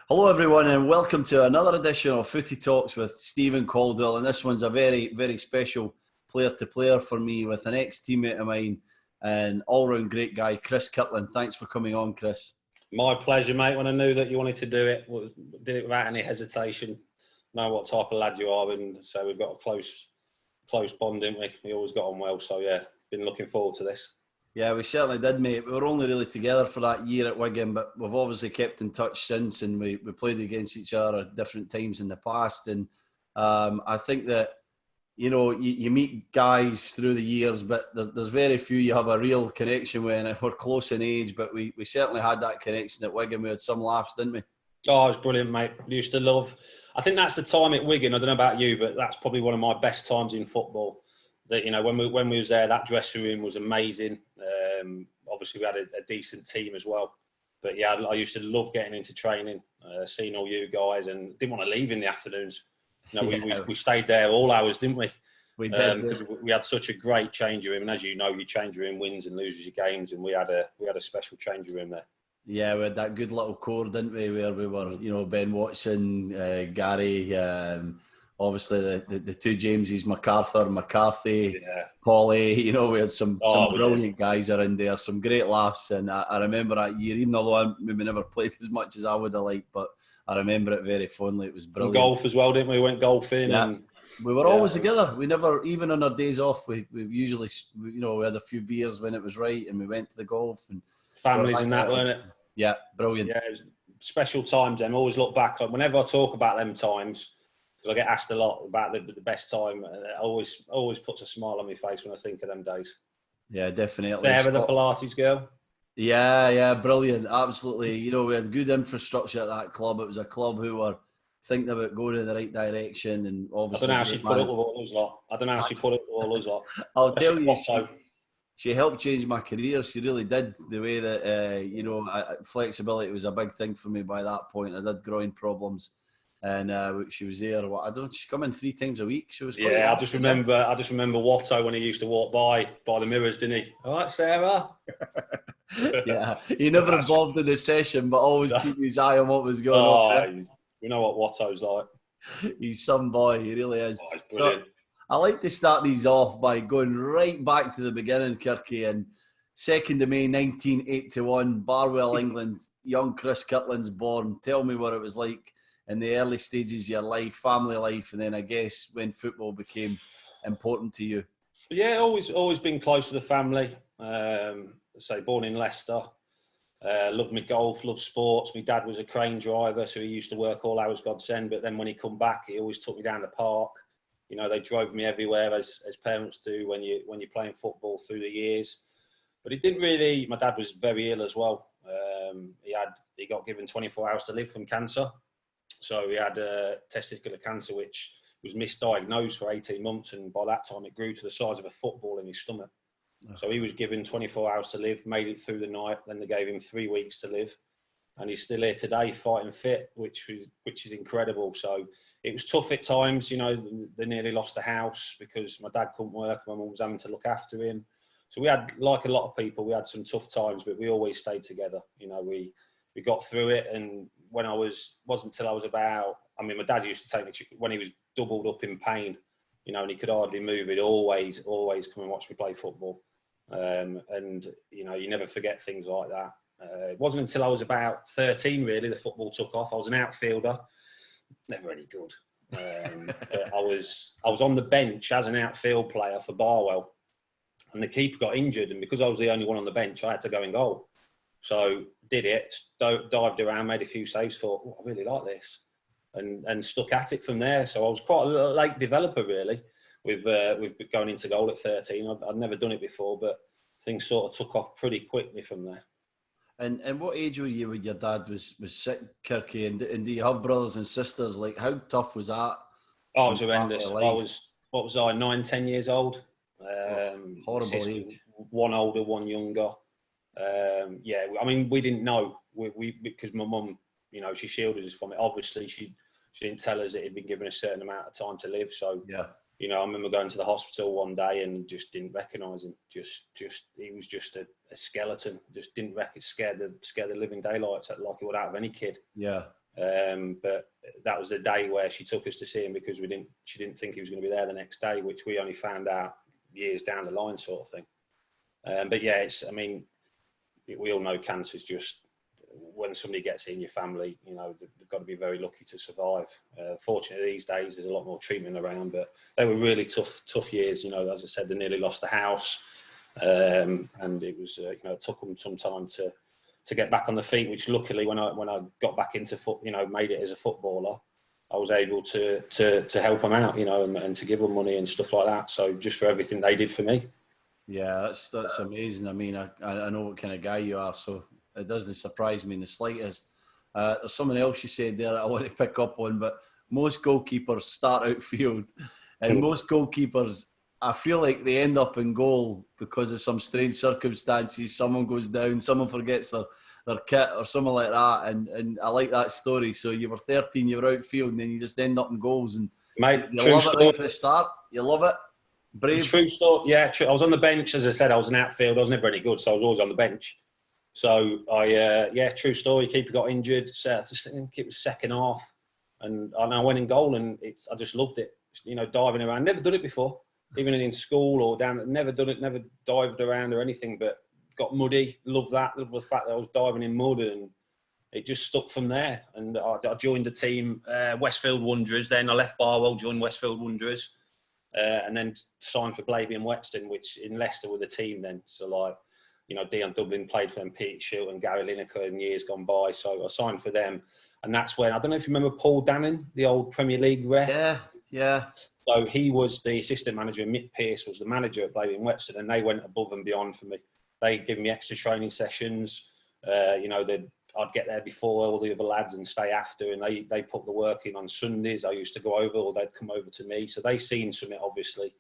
Hello everyone and welcome to another edition of Footy Talks with Stevie and Caldwell, and this one's a very, very special player-to-player for me with an ex-teammate of mine and all-round great guy, Chris Kirkland. Thanks for coming on, Chris. My pleasure, mate. When I knew that you wanted to do it, did it without any hesitation. Know what type of lad you are, and so we've got a close bond, didn't we? We always got on well, so yeah, been looking forward to this. Yeah, we certainly did, mate. We were only really together for that year at Wigan, but we've obviously kept in touch since, and we played against each other at different times in the past. And I think that, you know, you meet guys through the years, but there's very few you have a real connection with, and we're close in age, but we certainly had that connection at Wigan. We had some laughs, didn't we? Oh, it was brilliant, mate. We used to love... I think that's the time at Wigan. I don't know about you, but that's probably one of my best times in football. That, you know, when we was there, that dressing room was amazing. Obviously, we had a decent team as well. But yeah, I used to love getting into training, seeing all you guys, and didn't want to leave in the afternoons. You know, we stayed there all hours, didn't we? We did, because we had such a great changing room. And as you know, your changing room wins and loses your games, and we had a special changing room there. Yeah, we had that good little core, didn't we? Where we were, you know, Ben Watson, Gary, obviously the two Jameses, McCarthy, Paulie. You know, we had some brilliant guys around there, some great laughs. And I remember that year, even though I maybe never played as much as I would have liked, but I remember it very fondly. It was brilliant. And golf as well, didn't we? We went golfing. Yeah. And we were always together. We never, even on our days off, we usually, you know, we had a few beers when it was right, and we went to the golf. And families and that, weren't it? Yeah, brilliant. Yeah, it was special times. I always look back on whenever I talk about them times, because I get asked a lot about the best time. It always puts a smile on my face when I think of them days. Yeah, definitely. There with the Pilates girl. Yeah, brilliant. Absolutely. You know, we had good infrastructure at that club. It was a club who were thinking about going in the right direction, and obviously. I don't know how she put it with all those lot. I'll tell you. She helped change my career. She really did. The way that, you know, flexibility was a big thing for me by that point. I did groin problems, and she was there. I don't know. She's coming 3 times a week. She was. Yeah, I just remember Watto when he used to walk by the mirrors, didn't he? All right, Sarah. Yeah, he never involved in the session, but always keep his eye on what was going on. We know what Watto's like. He's some boy. He really is. Oh, he's brilliant. I like to start these off by going right back to the beginning, Kirky, and 2nd of May 1981, Barwell, England. Young Chris Kirkland's born. Tell me what it was like in the early stages of your life, family life, and then I guess when football became important to you. Yeah, always been close to the family. Born in Leicester. Loved my golf, loved sports. My dad was a crane driver, so he used to work all hours God send. But then when he come back, he always took me down the park. You know, they drove me everywhere as parents do when you're playing football through the years. But it didn't really. My dad was very ill as well. He got given 24 hours to live from cancer. So he had testicular cancer, which was misdiagnosed for 18 months, and by that time it grew to the size of a football in his stomach. Oh. So he was given 24 hours to live, made it through the night. Then they gave him 3 weeks to live. And he's still here today, fighting fit, which is incredible. So it was tough at times. You know, they nearly lost the house because my dad couldn't work. My mum was having to look after him. So we had, like a lot of people, we had some tough times, but we always stayed together. You know, we got through it. And when wasn't until I was about, I mean, my dad used to take me when he was doubled up in pain, you know, and he could hardly move. He'd always come and watch me play football. And, you know, you never forget things like that. It wasn't until I was about 13, really, the football took off. I was an outfielder, never any good. But I was on the bench as an outfield player for Barwell, and the keeper got injured, and because I was the only one on the bench, I had to go in goal. So did it, dived around, made a few saves, thought, oh, I really like this, and stuck at it from there. So I was quite a late developer, really, with going into goal at 13. I'd never done it before, but things sort of took off pretty quickly from there. And what age were you when your dad was sick, Kirky? And do you have brothers and sisters? Like, how tough was that? Oh, it was horrendous. What was I, 9, 10 years old? Horrible. One older, one younger. Yeah, I mean, we didn't know. We because my mum, you know, she shielded us from it. Obviously, she didn't tell us that he'd been given a certain amount of time to live. So, yeah. You know, I remember going to the hospital one day and just didn't recognise him. He was just a skeleton. Just didn't scared the living daylights like he would out of any kid. Yeah. But that was the day where she took us to see him because she didn't think he was going to be there the next day, which we only found out years down the line, sort of thing. But yeah, we all know cancer is just, when somebody gets it in your family, they've got to be very lucky to survive. Fortunately, these days there's a lot more treatment around, but they were really tough years. As I said, they nearly lost the house, and it was, it took them some time to get back on the feet. Which luckily, when I got back into made it as a footballer, I was able to help them out, and to give them money and stuff like that. So just for everything they did for me. Yeah, that's amazing. I mean, I know what kind of guy you are, so it doesn't surprise me in the slightest. There's someone else you said there that I want to pick up on, but most goalkeepers start outfield, and most goalkeepers, I feel like they end up in goal because of some strange circumstances. Someone goes down, someone forgets their kit or something like that, and I like that story. So you were 13, you were outfield, and then you just end up in goals, and mate, you love it right from the start. You love it. Brave. True story. Yeah, I was on the bench, as I said. I was an outfield. I was never any good, so I was always on the bench. So true story. Keeper got injured. So I think it was second half, and I went in goal, and I just loved it. Diving around. Never done it before, even in school or down. Never done it. Never dived around or anything. But got muddy. Loved that. Loved the fact that I was diving in mud, and it just stuck from there. And I joined the team, Westfield Wanderers. Then I left Barwell, joined Westfield Wanderers, and then signed for Blaby and Whetstone, which in Leicester were the team then. So Dion Dublin played for them, Pete Schilt and Gary Lineker in years gone by. So I signed for them. And that's when, I don't know if you remember Paul Dannon, the old Premier League ref. Yeah. So he was the assistant manager, and Mick Pearce was the manager at Blaby and Whetstone, and they went above and beyond for me. They give me extra training sessions. I'd get there before all the other lads and stay after, and they put the work in on Sundays. I used to go over, or they'd come over to me. So they seen something, obviously.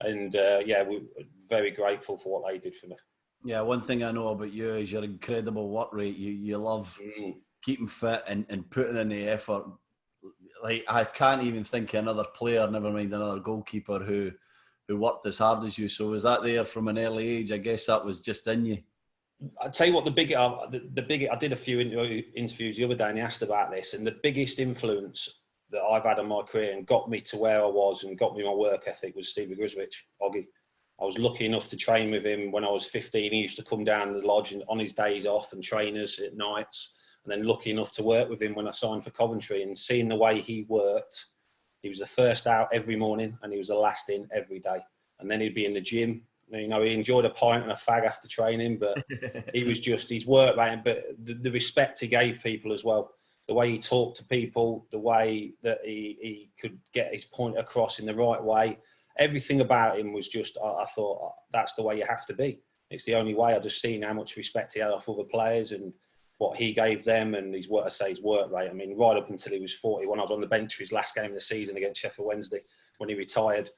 And we're very grateful for what they did for me. Yeah, one thing I know about you is your incredible work rate. You love keeping fit and putting in the effort. Like, I can't even think of another player, never mind another goalkeeper, who worked as hard as you. So was that there from an early age? I guess that was just in you. I'll tell you what, I did a few interviews the other day, and he asked about this, and the biggest influence that I've had on my career and got me to where I was and got me my work ethic was Stevie Griswich, Oggy. I was lucky enough to train with him when I was 15. He used to come down to the lodge on his days off and train us at nights. And then lucky enough to work with him when I signed for Coventry, and seeing the way he worked. He was the first out every morning and he was the last in every day. And then he'd be in the gym. He enjoyed a pint and a fag after training, but he was just his work rate. But the respect he gave people as well, the way he talked to people, the way that he could get his point across in the right way. Everything about him was just, I thought, that's the way you have to be. It's the only way. I just seen how much respect he had off other players and what he gave them, and his work rate. I mean, right up until he was 40, when I was on the bench for his last game of the season against Sheffield Wednesday, when he retired,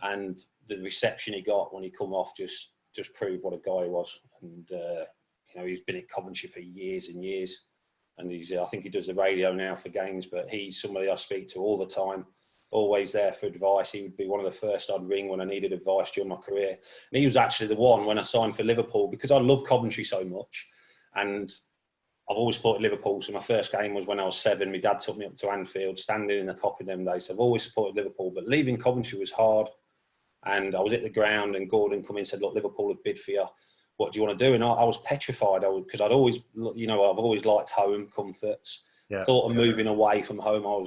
and the reception he got when he come off just proved what a guy he was. And he's been at Coventry for years and years, and I think he does the radio now for games. But he's somebody I speak to all the time. Always there for advice. He would be one of the first I'd ring when I needed advice during my career. And he was actually the one when I signed for Liverpool, because I love Coventry so much, and I've always supported Liverpool. So my first game was when I was 7. My dad took me up to Anfield, standing in the Kop in them days. So I've always supported Liverpool, but leaving Coventry was hard. And I was at the ground, and Gordon come in and said, "Look, Liverpool have bid for you. What do you want to do?" And I was petrified, because I'd always, I've always liked home comforts. Yeah. Thought of moving away from home.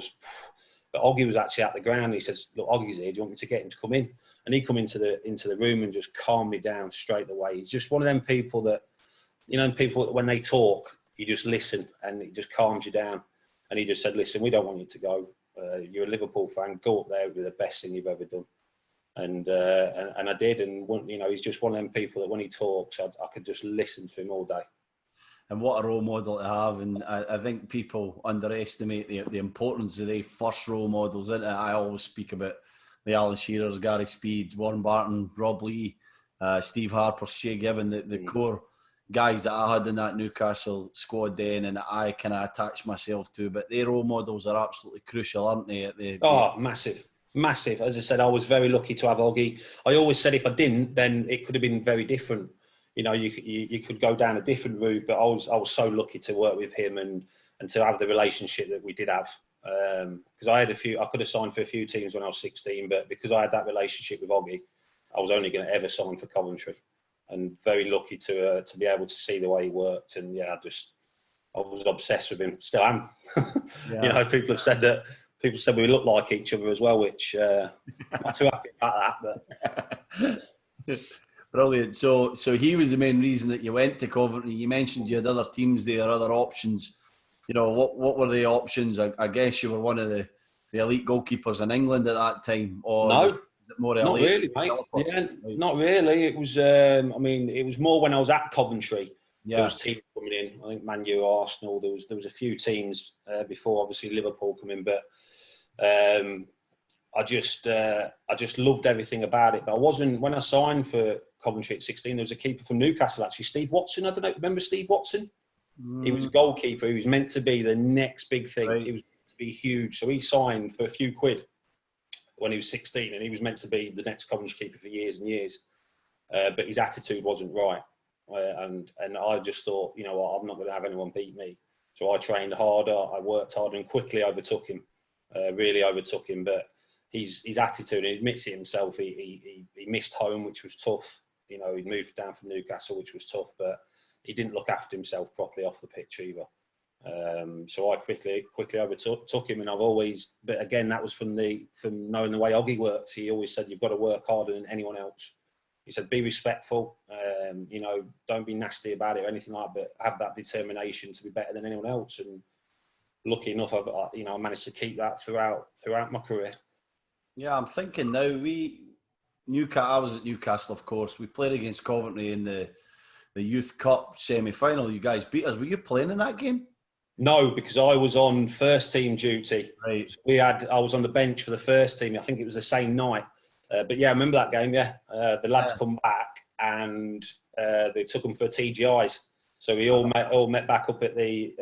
But Oggy was actually at the ground. He says, "Look, Oggy's here. Do you want me to get him to come in?" And he come into the room and just calmed me down straight away. He's just one of them people that, people that when they talk, you just listen and it just calms you down. And he just said, "Listen, we don't want you to go. You're a Liverpool fan. Go up there. It'll be the best thing you've ever done." And I did. And he's just one of them people that when he talks, I could just listen to him all day. And what a role model to have. And I think people underestimate the importance of the first role models, isn't it? I always speak about the Alan Shearers, Gary Speed, Warren Barton, Rob Lee, Steve Harper, Shea Given, the core guys that I had in that Newcastle squad then, and that I kind of attached myself to. But their role models are absolutely crucial, aren't they? Massive. Massive. As I said, I was very lucky to have Oggy. I always said if I didn't, then it could have been very different. You could go down a different route, but I was so lucky to work with him, and and to have the relationship that we did have. Because I could have signed for a few teams when I was 16, but because I had that relationship with Oggy, I was only going to ever sign for Coventry, and very lucky to be able to see the way he worked. And yeah, I was obsessed with him. Still am. Yeah. You know, people said we look like each other as well, which I'm not too happy about that. But Brilliant. So he was the main reason that you went to Coventry. You mentioned you had other teams there, other options. You know, what were the options? I guess you were one of the elite goalkeepers in England at that time, or no, was it more not elite really, mate. developer? Yeah, not really. It was. I mean, it was more when I was at Coventry. Yeah. There was teams coming in. I think Man U, Arsenal. There was a few teams before, obviously Liverpool coming, but I just loved everything about it. But I wasn't, when I signed for Coventry at 16. There was a keeper from Newcastle, actually, Steve Watson. I don't know. Remember Steve Watson? He was a goalkeeper. He was meant to be the next big thing. Right. He was meant to be huge. So he signed for a few quid when he was 16, and he was meant to be the next Coventry keeper for years and years. But his attitude wasn't right. And I just thought, you know what, I'm not going to have anyone beat me. So I trained harder, I worked harder, and quickly overtook him. Really overtook him. But his attitude, he admits it himself, he missed home, which was tough. You know, he'd moved down from Newcastle, which was tough, but he didn't look after himself properly off the pitch either. So I quickly overtook him, and I've always, but again, that was from knowing the way Oggy works. He always said, you've got to work harder than anyone else. He said, be respectful, you know, don't be nasty about it or anything like that, but have that determination to be better than anyone else. And lucky enough, I managed to keep that throughout my career. Yeah, I'm thinking now, I was at Newcastle, of course. We played against Coventry in the Youth Cup semi-final. You guys beat us. Were you playing in that game? No, because I was on first team duty. Right. I was on the bench for the first team. I think it was the same night. But yeah, I remember that game. Yeah, the lads come back and they took them for TGIs. So we all met back up at the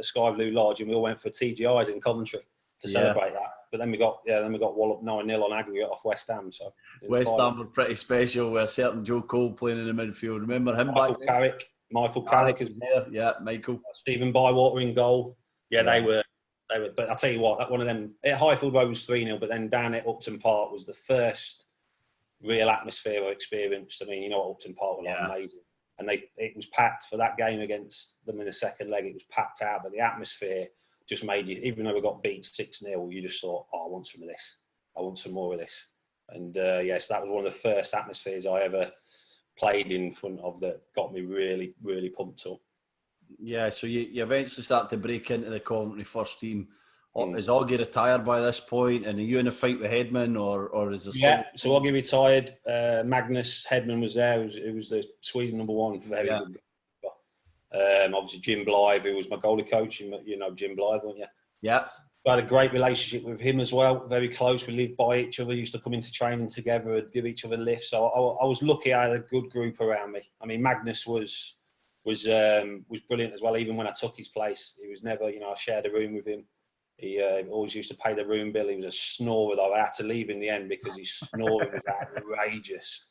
Sky Blue Lodge, and we all went for TGIs in Coventry to celebrate that. But then we got walloped 9-0 on aggregate off West Ham. So West Ham were pretty special with a certain Joe Cole playing in the midfield. Remember him? Michael Carrick was there. Yeah, Michael. Stephen Bywater in goal. Yeah, they were. But I'll tell you what, one of them at Highfield Road was 3-0, but then down at Upton Park was the first real atmosphere I experienced. I mean, you know what Upton Park was like, amazing. And it was packed for that game against them in the second leg. It was packed out, but the atmosphere just made you, even though we got beat 6-0, you just thought, I want some of this. I want some more of this. And yes, that was one of the first atmospheres I ever played in front of that got me really, really pumped up. Yeah, so you eventually start to break into the Coventry first team. Is Oggy retired by this point, and are you in a fight with Hedman, or is there? Yeah, so Oggy retired. Magnus Hedman was there. It was the Sweden #1, very good. Obviously Jim Blythe, who was my goalie coach. You know Jim Blythe, don't you? Yeah. I had a great relationship with him as well. Very close. We lived by each other. Used to come into training together and give each other lifts. So I was lucky. I had a good group around me. I mean, Magnus was brilliant as well. Even when I took his place, he was never. I shared a room with him. He always used to pay the room bill. He was a snorer, though. I had to leave in the end because his snoring was outrageous.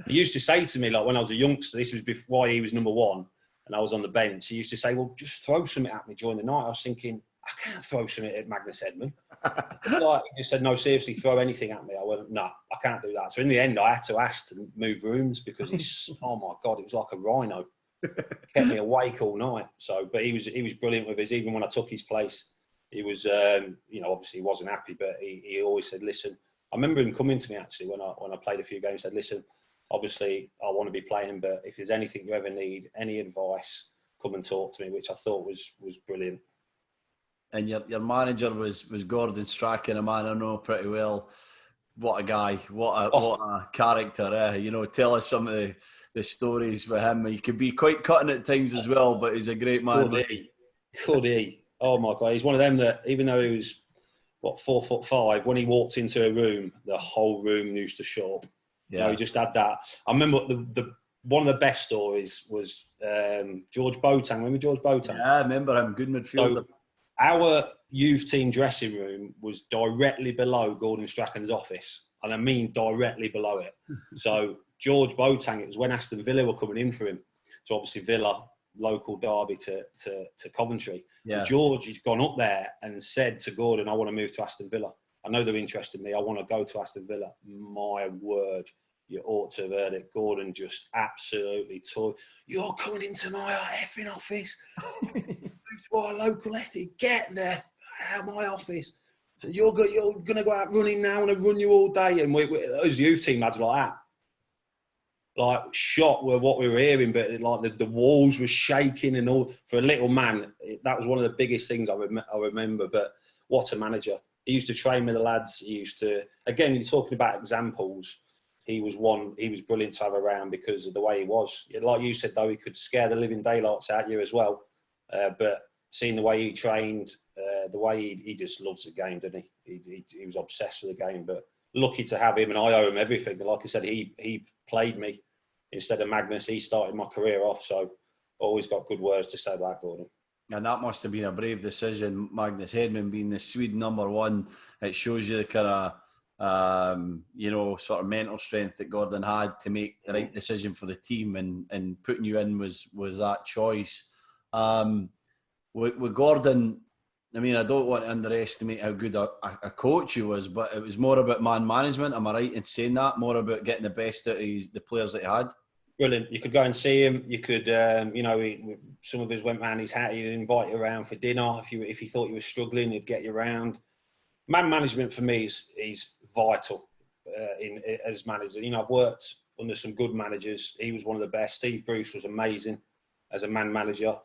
He used to say to me, like when I was a youngster, this was before he was #1 and I was on the bench, he used to say, well, just throw something at me during the night. I was thinking, I can't throw something at Magnus Hedman. He just said, no, seriously, throw anything at me. I went, no, I can't do that. So in the end, I had to ask to move rooms because oh my God, it was like a rhino. Kept me awake all night. So, but he was brilliant with his, even when I took his place. He was, obviously he wasn't happy, but he always said, listen, I remember him coming to me actually when I played a few games, said, listen, obviously I want to be playing, but if there's anything you ever need, any advice, come and talk to me, which I thought was brilliant. And your manager was Gordon Strachan, a man I know pretty well. What a guy, what a character. Tell us some of the stories with him. He could be quite cutting at times as well, but he's a great man. Could he? Oh my God, he's one of them that even though he was 4'5", when he walked into a room, the whole room used to shut up. Yeah, he just had that. I remember one of the best stories was George Boateng. Remember George Boateng? Yeah, I remember him. Good midfielder. So our youth team dressing room was directly below Gordon Strachan's office, and I mean directly below it. So George Boateng, it was when Aston Villa were coming in for him. So obviously Villa local derby to Coventry. Yeah. George has gone up there and said to Gordon, I want to move to Aston Villa. I know they're interested in me. I want to go to Aston Villa. My word, you ought to have heard it. Gordon just absolutely tore. You're coming into my effing office. Move to our local ethic. Get there out of my office. So you're going to go out running now and I run you all day. And those youth team lads like that. Like shocked with what we were hearing, but like the walls were shaking and all. For a little man, that was one of the biggest things I remember. But what a manager! He used to train with the lads. He used to, again, you're talking about examples. He was brilliant to have around because of the way he was. Like you said, though, he could scare the living daylights out you as well. But seeing the way he trained, the way he just loves the game, didn't he? He was obsessed with the game. But lucky to have him, and I owe him everything. Like I said, he played me instead of Magnus. He started my career off, so always got good words to say about Gordon. And that must have been a brave decision, Magnus Hedman being the Swede #1. It shows you the kind of, sort of mental strength that Gordon had to make the right decision for the team, and putting you in was that choice. With Gordon, I mean, I don't want to underestimate how good a coach he was, but it was more about man management. Am I right in saying that? More about getting the best out of the players that he had? Brilliant. You could go and see him. You could, some of us went round his hat. He'd invite you around for dinner. If he thought you were struggling, he'd get you around. Man management for me is vital as manager. I've worked under some good managers. He was one of the best. Steve Bruce was amazing as a man manager.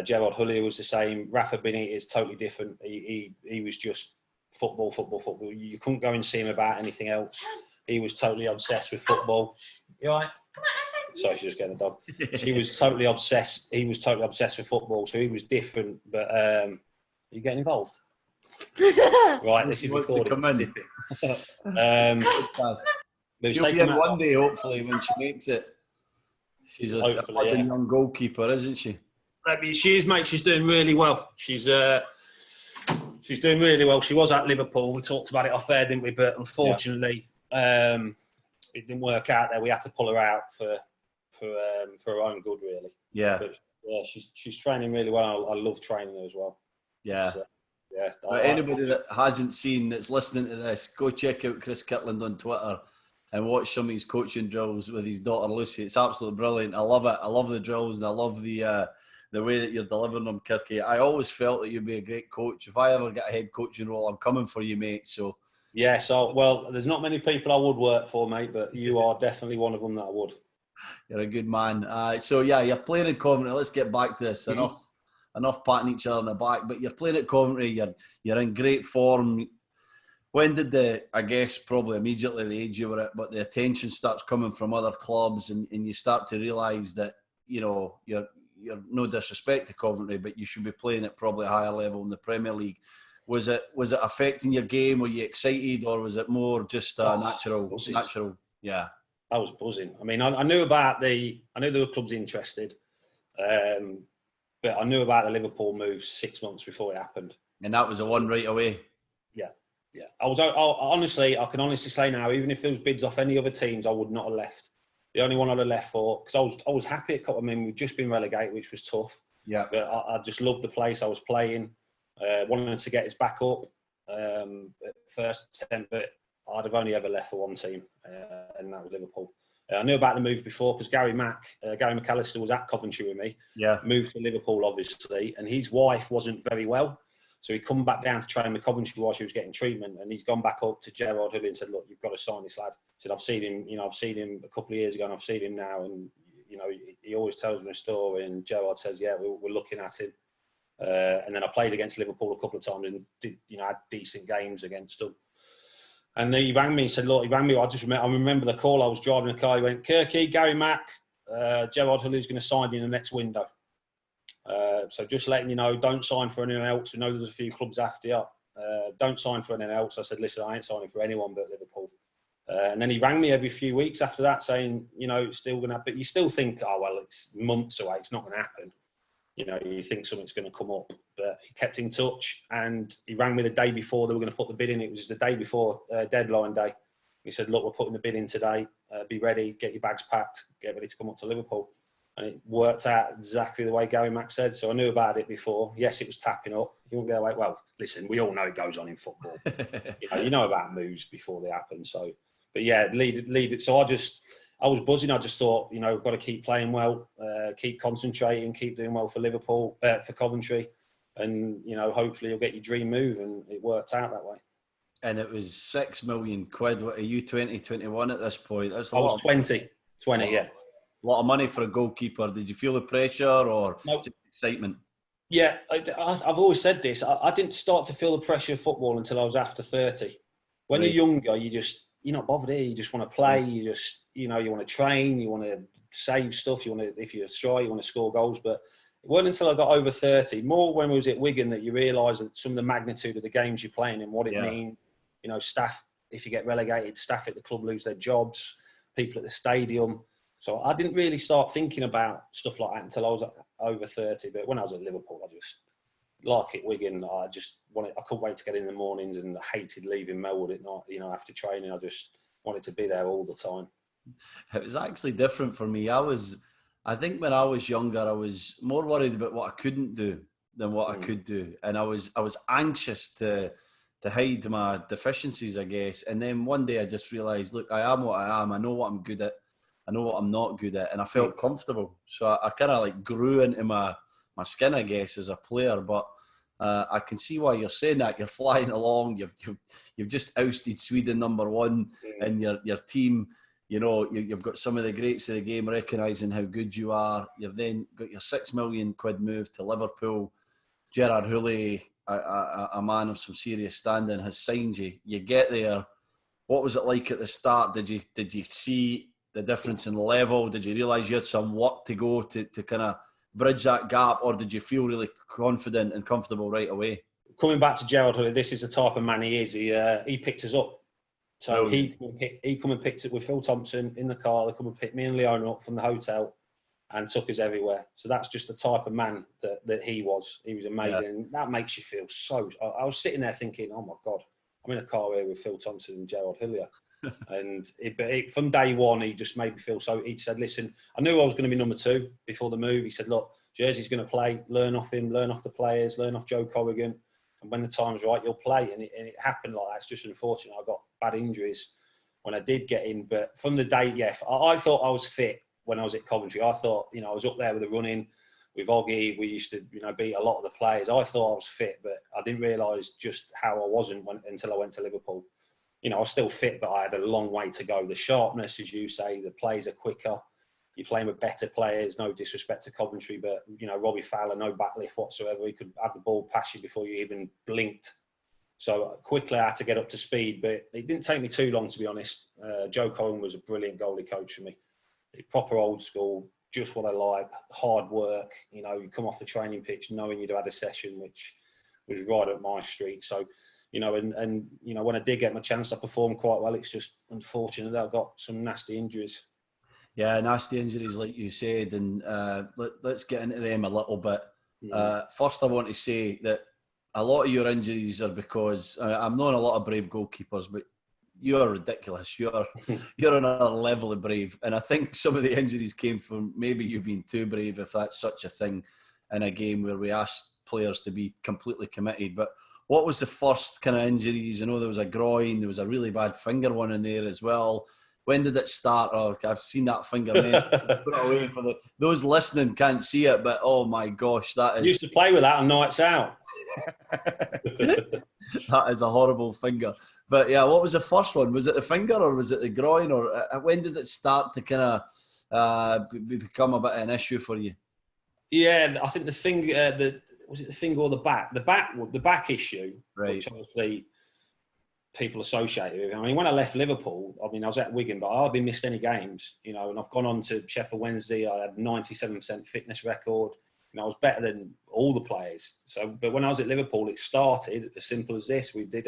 Gerard Houllier was the same. Rafa Benitez is totally different. He was just football. You couldn't go and see him about anything else. He was totally obsessed with football. You all right? Come on, sorry, she's just getting a dog. He was totally obsessed with football, so he was different. But are you getting involved? Right, this is recorded. She'll be in one day, hopefully, when she makes it. She's a young goalkeeper, isn't she? She is, mate. She's doing really well. She's doing really well. She was at Liverpool. We talked about it off air, didn't we? But unfortunately, it didn't work out there. We had to pull her out for her own good, really. Yeah. But yeah, she's training really well. I love training her as well. Yeah. Anybody that hasn't seen, that's listening to this, go check out Chris Kirkland on Twitter and watch some of his coaching drills with his daughter Lucy. It's absolutely brilliant. I love it. I love the drills and I love the way that you're delivering them, Kirky. I always felt that you'd be a great coach. If I ever get a head coaching role, I'm coming for you, mate. So. Yeah, well, there's not many people I would work for, mate, but you are definitely one of them that I would. You're a good man. You're playing in Coventry. Let's get back to this. Enough patting each other on the back, but you're playing at Coventry. You're in great form. When did probably immediately the age you were at, but the attention starts coming from other clubs, and you start to realise that, you're no disrespect to Coventry, but you should be playing at probably a higher level in the Premier League. Was it affecting your game? Were you excited, or was it more just natural? Yeah, I was buzzing. I mean, I knew there were clubs interested, but I knew about the Liverpool move 6 months before it happened. And that was the one right away. Yeah. I can honestly say now, even if there was bids off any other teams, I would not have left. The only one I'd have left for, because I was happy at Coventry. I mean, we'd just been relegated, which was tough. Yeah. But I just loved the place I was playing. Wanted to get us back up at first attempt, but I'd have only ever left for one team, and that was Liverpool. I knew about the move before because Gary McAllister was at Coventry with me. Yeah. Moved to Liverpool, obviously, and his wife wasn't very well. So he'd come back down to train with Coventry while she was getting treatment, and he's gone back up to Gerard Houllier and said, "Look, you've got to sign this lad." He said, I've seen him a couple of years ago, and I've seen him now, and he always tells me a story. And Gerard says, "Yeah, we're looking at him." And then I played against Liverpool a couple of times and had decent games against them. And then he rang me and said, "Look," I remember the call. I was driving a car. He went, "Kirky, Gary Mack, Gerard Houllier is going to sign you in the next window. So just letting you know, don't sign for anyone else. We know there's a few clubs after you. Don't sign for anyone else." I said, "Listen, I ain't signing for anyone but Liverpool." And then he rang me every few weeks after that saying, it's still going to happen. But you still think, oh, well, it's months away. It's not going to happen. You think something's going to come up. But he kept in touch, and he rang me the day before they were going to put the bid in. It was the day before deadline day. He said, "Look, we're putting the bid in today. Be ready, get your bags packed, get ready to come up to Liverpool." And it worked out exactly the way Gary Mack said. So I knew about it before. Yes, it was tapping up. You won't go, well, listen, we all know it goes on in football. you know about moves before they happen. So, but yeah, lead it. So I was buzzing. I just thought, got to keep playing well, keep concentrating, keep doing well for Liverpool, for Coventry. And, hopefully you'll get your dream move. And it worked out that way. And it was £6 million. What are you, 20, 21 at this point? That's I was 20, yeah. A lot of money for a goalkeeper. Did you feel the pressure or just excitement? Yeah, I've always said this. I didn't start to feel the pressure of football until I was after 30. When you're younger, you're not bothered here. You just want to play. You just, you want to train. You want to save stuff. If you're a striker, you want to score goals. But it wasn't until I got over 30, more when I was at Wigan, that you realise that some of the magnitude of the games you're playing and what it means. Staff, if you get relegated, staff at the club lose their jobs, people at the stadium. So I didn't really start thinking about stuff like that until I was over 30. But when I was at Liverpool, I just, like at Wigan, I couldn't wait to get in the mornings, and I hated leaving Melwood at night, after training. I just wanted to be there all the time. It was actually different for me. I think when I was younger, I was more worried about what I couldn't do than what I could do. And I was anxious to hide my deficiencies, I guess. And then one day I just realised, look, I am what I am. I know what I'm good at. I know what I'm not good at, and I felt comfortable. So I kind of grew into my skin, I guess, as a player. But I can see why you're saying that. You're flying along. You've just ousted Sweden #1, and your team. You've got some of the greats of the game recognising how good you are. You've then got your £6 million move to Liverpool. Gerard Houllier, a man of some serious standing, has signed you. You get there. What was it like at the start? Did you see the difference in level? Did you realise you had some work to go to kind of bridge that gap, or did you feel really confident and comfortable right away? Coming back to Gerard Houllier, this is the type of man he is. He picked us up. So he come and picked it with Phil Thompson in the car. They come and picked me and Leona up from the hotel and took us everywhere. So that's just the type of man that he was. He was amazing. Yeah. And that makes you feel so... I was sitting there thinking, oh my God, I'm in a car here with Phil Thompson and Gerard Houllier. And from day one, he just made me feel so... He said, listen, I knew I was going to be number 2 before the move. He said, look, Jersey's going to play. Learn off him, learn off the players, learn off Joe Corrigan. And when the time's right, you'll play. And it happened like that. It's just unfortunate. I got bad injuries when I did get in. But from the day, I thought I was fit when I was at Coventry. I thought, I was up there with the running, with Oggy. We used to, beat a lot of the players. I thought I was fit, but I didn't realise just how I wasn't until I went to Liverpool. I was still fit, but I had a long way to go. The sharpness, as you say, the plays are quicker. You're playing with better players. No disrespect to Coventry, but, Robbie Fowler, no backlift whatsoever. He could have the ball past you before you even blinked. So quickly I had to get up to speed, but it didn't take me too long, to be honest. Joe Corrigan was a brilliant goalie coach for me. Proper old school, just what I like, hard work. You come off the training pitch knowing you'd had a session, which was right up my street. So, and when I did get my chance, I performed quite well. It's just unfortunate that I got some nasty injuries. Yeah, nasty injuries, like you said, and let's get into them a little bit. First, I want to say that a lot of your injuries are because I've known a lot of brave goalkeepers, but you're ridiculous. You're on another level of brave, and I think some of the injuries came from maybe you being too brave, if that's such a thing, in a game where we asked players to be completely committed. But what was the first kind of injuries? I know there was a groin, there was a really bad finger one in there as well. When did it start? Oh, I've seen that finger. Put it away for those listening can't see it, but oh my gosh, that is... I used to play with that on nights out. That is a horrible finger. But yeah, what was the first one? Was it the finger or was it the groin? Or when did it start to kind of become a bit of an issue for you? Yeah, I think the finger, was it the finger or the back? The back issue, right, which obviously people associated with. I mean, when I left Liverpool, I was at Wigan, but I hardly missed any games, and I've gone on to Sheffield Wednesday. I had 97% fitness record. I was better than all the players. So, but when I was at Liverpool, it started as simple as this. We did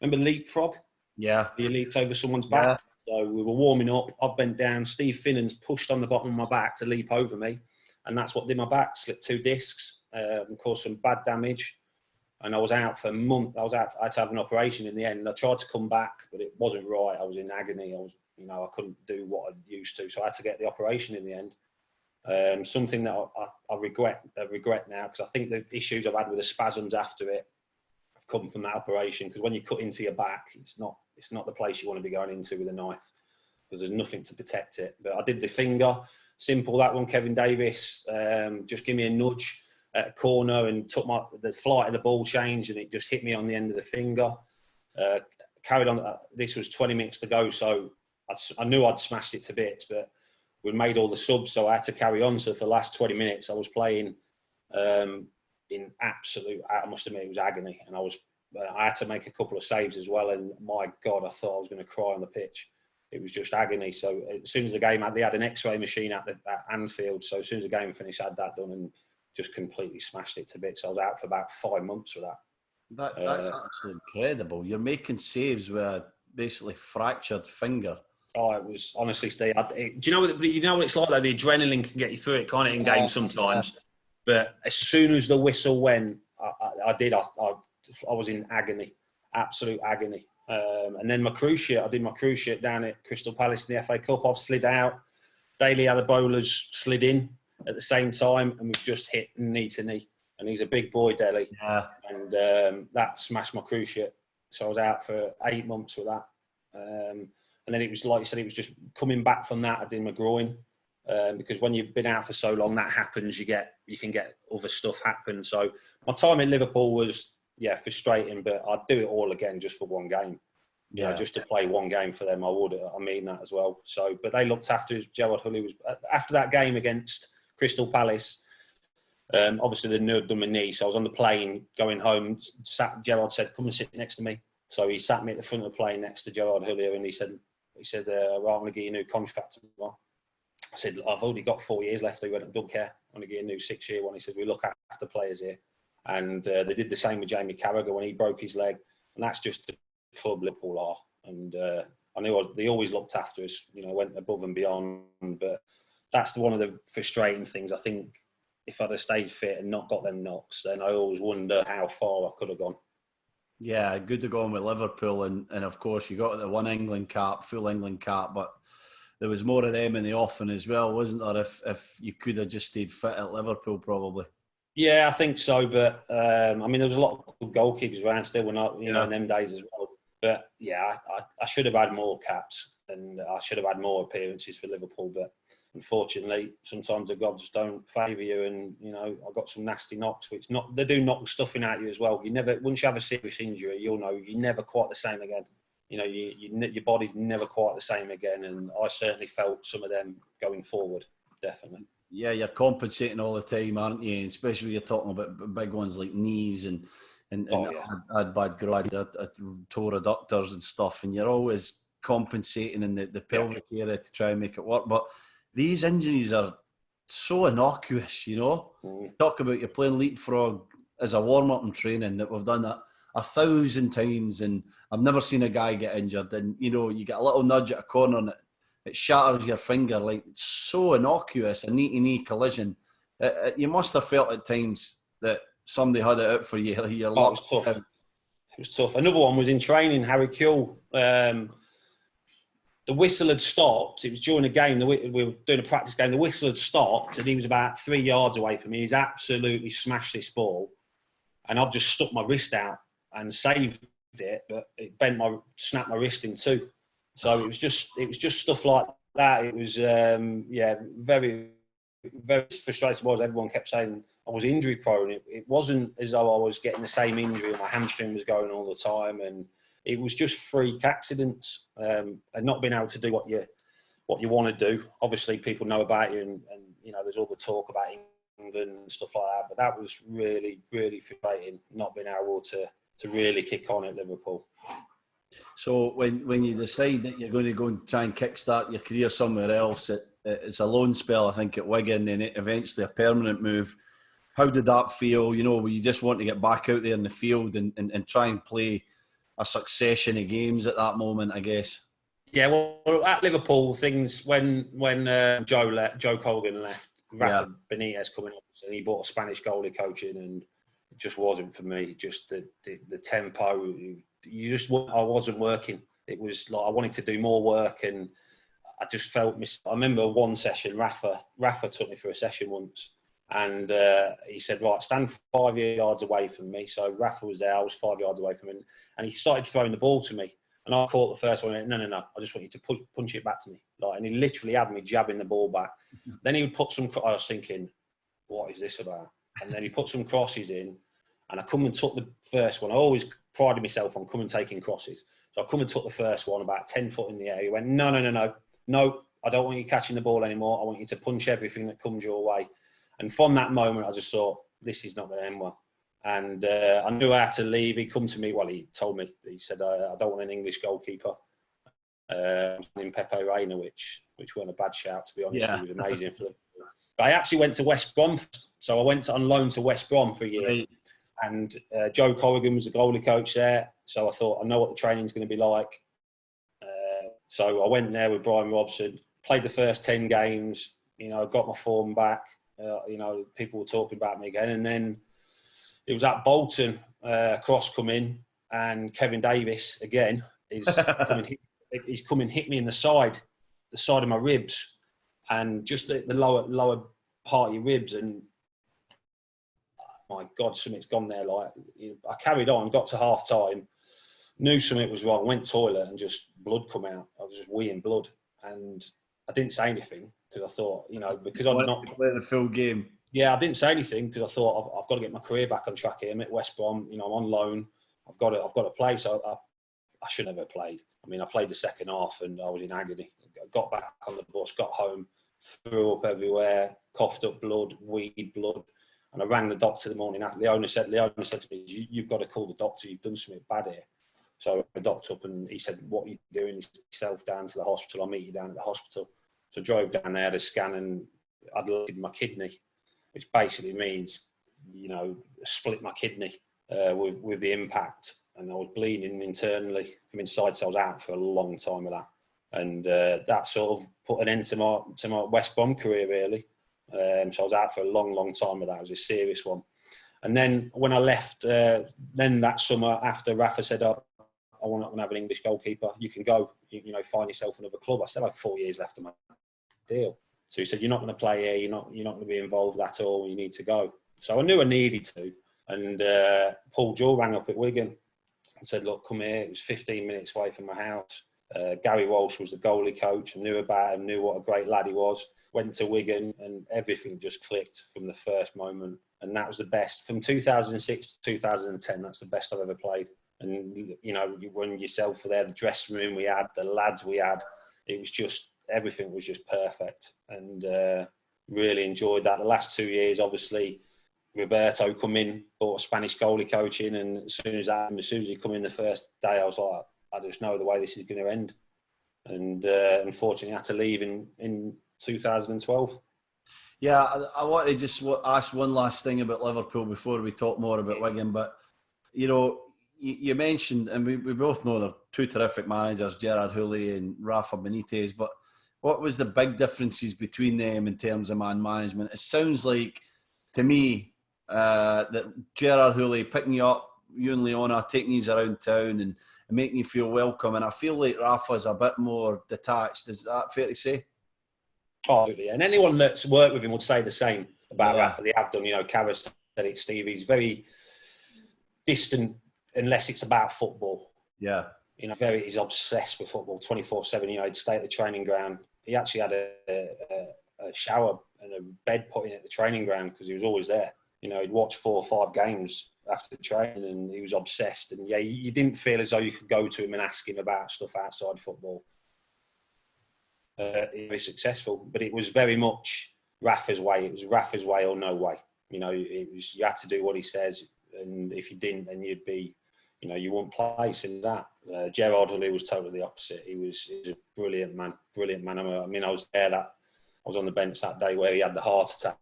remember leapfrog? Yeah. You leaped over someone's back. Yeah. So we were warming up. I bent down. Steve Finnan's pushed on the bottom of my back to leap over me. And that's what did my back. Slipped 2 discs, caused some bad damage. And I was out for a month. I had to have an operation in the end. I tried to come back, but it wasn't right. I was in agony. I couldn't do what I used to. So I had to get the operation in the end. Something that I regret now, because I think the issues I've had with the spasms after it have come from that operation. Because when you cut into your back, it's not the place you want to be going into with a knife, because there's nothing to protect it. But I did the finger, simple that one. Kevin Davis just gave me a nudge at a corner and took the flight of the ball change, and it just hit me on the end of the finger. Carried on. This was 20 minutes to go, so I knew I'd smashed it to bits, but we made all the subs, so I had to carry on. So for the last 20 minutes, I was playing in absolute, I must admit, it was agony. And I had to make a couple of saves as well. And my God, I thought I was going to cry on the pitch. It was just agony. So as soon as the game, they had an X-ray machine at Anfield. So as soon as the game finished, I had that done and just completely smashed it to bits. I was out for about 5 months for that. That's absolutely incredible. You're making saves with a basically fractured finger. Oh, it was honestly, Steve. Do you know what it's like? Though the adrenaline can get you through it, can't it, in games sometimes? Yeah. But as soon as the whistle went, I was in agony, absolute agony. And then I did my cruise ship down at Crystal Palace in the FA Cup. I've slid out. Daily Adebolas slid in at the same time, and we've just hit knee to knee. And he's a big boy, Dele. Yeah. And that smashed my cruise ship. So I was out for 8 months with that. And then it was, like you said, it was just coming back from that. I did my groin, because when you've been out for so long, that happens. You can get other stuff happen. So my time in Liverpool was, frustrating, but I'd do it all again just for one game. Yeah, just to play one game for them, I would. I mean that as well. So, but they looked after us. Gerard Hulley was after that game against Crystal Palace. Obviously, they knew I'd done my knee, so I was on the plane going home. Gerard said, "Come and sit next to me." So he sat me at the front of the plane next to Gerard Hulley, and he said, "Well, I'm going to get you a new contract tomorrow." I said, "I've already got 4 years left." He went, "I don't care. I'm going to get you a new 6-year one." He said, "We look after players here." And they did the same with Jamie Carragher when he broke his leg. And that's just the club Liverpool are. And I knew they always looked after us, went above and beyond. But that's one of the frustrating things. I think if I'd have stayed fit and not got them knocks, then I always wonder how far I could have gone. Yeah, good to go on with Liverpool, and of course you got the one England cap, full England cap, but there was more of them in the offing as well, wasn't there? If you could have just stayed fit at Liverpool, probably. Yeah, I think so, but there was a lot of good goalkeepers around still, in them days as well. But yeah, I should have had more caps, and I should have had more appearances for Liverpool, but unfortunately, sometimes the gods don't favour you, and I got some nasty knocks, which they do knock stuffing at you as well. Once you have a serious injury, you'll know you're never quite the same again. Your body's never quite the same again, and I certainly felt some of them going forward, definitely. Yeah, you're compensating all the time, aren't you? And especially when you're talking about big ones like knees and I had bad grade, I tore adductors and stuff, and you're always compensating in the pelvic area to try and make it work. But these injuries are so innocuous, Talk about you playing leapfrog as a warm-up in training, that we've done that 1,000 times, and I've never seen a guy get injured. And, you get a little nudge at a corner and it shatters your finger. Like, it's so innocuous, a knee-to-knee collision. You must have felt at times that somebody had it out for you. Like it was tough. It was tough. Another one was in training, Harry Kewell. The whistle had stopped. It was during a game. We were doing a practice game. The whistle had stopped, and he was about 3 yards away from me. He's absolutely smashed this ball, and I've just stuck my wrist out and saved it, but it snapped my wrist in two. So it was just stuff like that. It was very, very frustrating. Everyone kept saying I was injury prone. It wasn't as though I was getting the same injury and my hamstring was going all the time, and it was just freak accidents, and not being able to do what you want to do. Obviously, people know about you, and there's all the talk about England and stuff like that. But that was really, really frustrating, not being able to really kick on at Liverpool. So when you decide that you're going to go and try and kickstart your career somewhere else, it's a loan spell, I think, at Wigan, and eventually a permanent move. How did that feel? Were you just want to get back out there in the field and try and play a succession of games at that moment, I guess? Yeah, well, at Liverpool, things when Joe Colgan left, Rafa Benitez coming up, and he brought a Spanish goalie coach in, and it just wasn't for me. Just the tempo, I wasn't working. It was like I wanted to do more work, and I just felt I remember one session, Rafa took me for a session once, and he said, right, stand 5 yards away from me. So Rafa was there, I was 5 yards away from him, and he started throwing the ball to me. And I caught the first one and went, no, I just want you to punch it back to me. And he literally had me jabbing the ball back. Then he would put I was thinking, what is this about? And then he put some crosses in, and I come and took the first one. I always prided myself on coming and taking crosses. So I come and took the first one about 10 foot in the air. He went, no, I don't want you catching the ball anymore. I want you to punch everything that comes your way. And from that moment, I just thought, this is not going to end well. And I knew I had to leave. He come to me, he told me, he said, I don't want an English goalkeeper. In Pepe Reina, which weren't a bad shout, to be honest. Yeah. He was amazing for them. But I actually went to West Brom. So I went on loan to West Brom for a year. Right. And Joe Corrigan was the goalie coach there. So I thought, I know what the training's going to be like. So I went there with Brian Robson, played the first 10 games, got my form back. People were talking about me again. And then it was at Bolton, cross come in, and Kevin Davis, again, he's come and hit me in the side of my ribs, and just the lower part of your ribs. And my God, something's gone there. I carried on, got to half time, knew something was wrong, went toilet, and just blood come out. I was just weeing blood, and I didn't say anything because I thought, because I'm not playing the full game. Yeah, I didn't say anything because I thought I've got to get my career back on track here. I'm at West Brom, I'm on loan. I've got to play. So I should never have played. I played the second half and I was in agony. I got back on the bus, got home, threw up everywhere, coughed up blood, weed blood. And I rang the doctor the morning after. The owner said to me, you've got to call the doctor. You've done something bad here. So I docked up and he said, what are you doing? Yourself down to the hospital. I'll meet you down at the hospital. So I drove down there, had a scan, and I'd looked at my kidney, which basically means, split my kidney with the impact. And I was bleeding internally from inside, so I was out for a long time with that. And that sort of put an end to my West Brom career, really. So I was out for a long, long time with that. It was a serious one. And then when I left, then that summer after Rafa said, I'm not going to have an English goalkeeper, you can go, find yourself another club. I still had 4 years left of my deal. So he said, you're not going to play here, you're not going to be involved at all, you need to go. So I knew I needed to. And Paul Jewell rang up at Wigan and said, look, come here. It was 15 minutes away from my house. Gary Walsh was the goalie coach. I knew about him, knew what a great lad he was. Went to Wigan and everything just clicked from the first moment. And that was the best. From 2006 to 2010, that's the best I've ever played. And, when yourself were there, the dressing room we had, the lads we had, it was just, everything was just perfect. And really enjoyed that. The last 2 years, obviously, Roberto come in, brought a Spanish goalie coach in, and as soon as he come in the first day, I was like, I just know the way this is going to end. And unfortunately, I had to leave in 2012. Yeah, I want to just ask one last thing about Liverpool before we talk more about Wigan. But, you mentioned, and we both know they're two terrific managers, Gerard Houllier and Rafa Benitez, but what was the big differences between them in terms of man management? It sounds like, to me, that Gerard Houllier picking you up, you and Leona, taking you around town and making you feel welcome. And I feel like Rafa's a bit more detached. Is that fair to say? Oh, absolutely. And anyone that's worked with him would say the same about Rafa. They have done, Carragher said it, Stevie. He's very distant unless it's about football. Yeah. He's obsessed with football 24/7. He'd stay at the training ground. He actually had a shower and a bed put in at the training ground because he was always there. He'd watch 4 or 5 games after the training and he was obsessed. And yeah, you didn't feel as though you could go to him and ask him about stuff outside football. He was successful, but it was very much Rafa's way. It was Rafa's way or no way. It was, you had to do what he says, and if you didn't, then you'd be, you wouldn't place in that. Gerard Houllier was totally the opposite. He was a brilliant man. I was there. I was on the bench that day where he had the heart attack,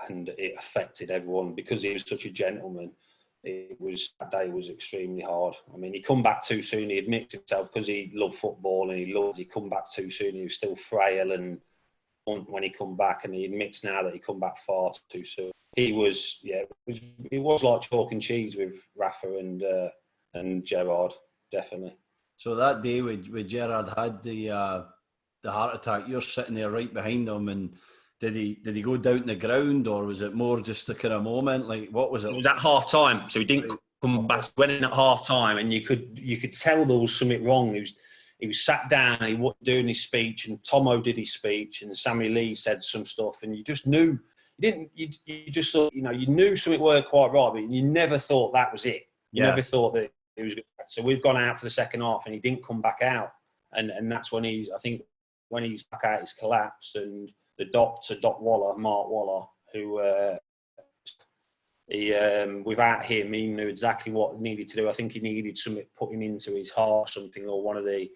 and it affected everyone because he was such a gentleman. That day was extremely hard. He come back too soon. He admits himself because he loved football and he come back too soon. He was still frail and when he come back, and he admits now that he come back far too soon. It was like chalk and cheese with Rafa and Gerard, definitely. So that day with Gerard had the heart attack, you're sitting there right behind him, and did he go down the ground, or was it more just a kind of moment? Like, what was it? It was at half time, so he didn't come back. Went in at half time, and you could tell there was something wrong. He was sat down, he wasn't doing his speech, and Tomo did his speech, and Sammy Lee said some stuff, and you just knew. You just thought, you knew something weren't quite right, but you never thought that was it. You never thought that it was good. So we've gone out for the second half, and he didn't come back out, and that's when I think when he's back out, he's collapsed, and the doctor, Mark Waller, who without him, he knew exactly what he needed to do. I think he needed something putting into his heart, something, or one of the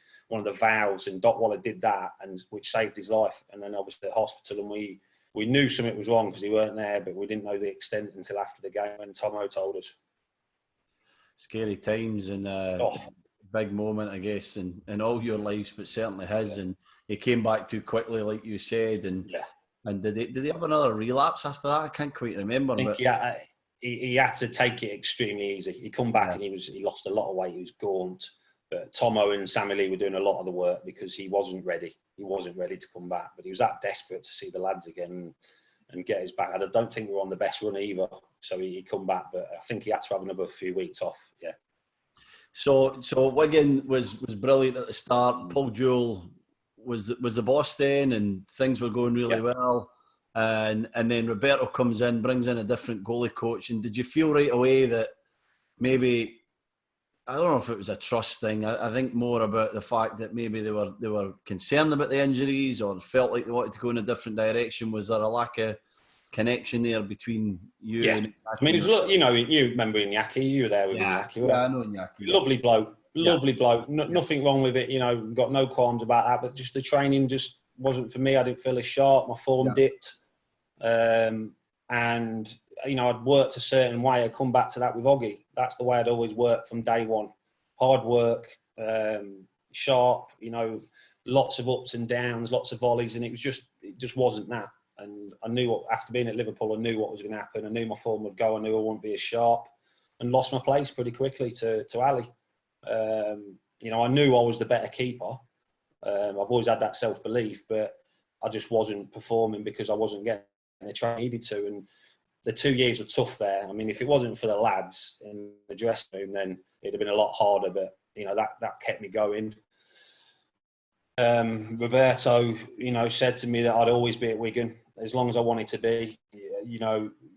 valves, and Doc Waller did that, and which saved his life. And then obviously the hospital, and we knew something was wrong because he weren't there, but we didn't know the extent until after the game when Tomo told us. Scary times, and big moment, I guess, in all your lives, but certainly his. And he came back too quickly, like you said. And did he have another relapse after that? I can't quite remember. I think he had to take it extremely easy. He come back and he lost a lot of weight. He was gaunt. But Tomo and Sammy Lee were doing a lot of the work because he wasn't ready. He wasn't ready to come back. But he was that desperate to see the lads again and get his back. I don't think we were on the best run either. So he come back, but I think he had to have another few weeks off. Yeah. So Wigan was brilliant at the start. Paul Jewell was the boss then, and things were going really well. And then Roberto comes in, brings in a different goalie coach. And did you feel right away that maybe, I don't know if it was a trust thing. I think more about the fact that maybe they were concerned about the injuries, or felt like they wanted to go in a different direction? Was there a lack of connection there between you and Iñaki? I mean, you remember Iñaki, you were there with Iñaki. Yeah, I know Iñaki. Lovely bloke. Nothing wrong with it, got no qualms about that, but just the training just wasn't for me. I didn't feel as sharp, my form dipped. And I'd worked a certain way. I'd come back to that with Oggy. That's the way I'd always worked from day one. Hard work, sharp, lots of ups and downs, lots of volleys, and it just wasn't that. And I knew after being at Liverpool, I knew what was going to happen. I knew my form would go. I knew I wouldn't be as sharp, and lost my place pretty quickly to Ali. I knew I was the better keeper. I've always had that self-belief, but I just wasn't performing because I wasn't getting the training I needed to. And the 2 years were tough there. I mean, if it wasn't for the lads in the dressing room, then it'd have been a lot harder. But that kept me going. Roberto, said to me that I'd always be at Wigan as long as I wanted to be.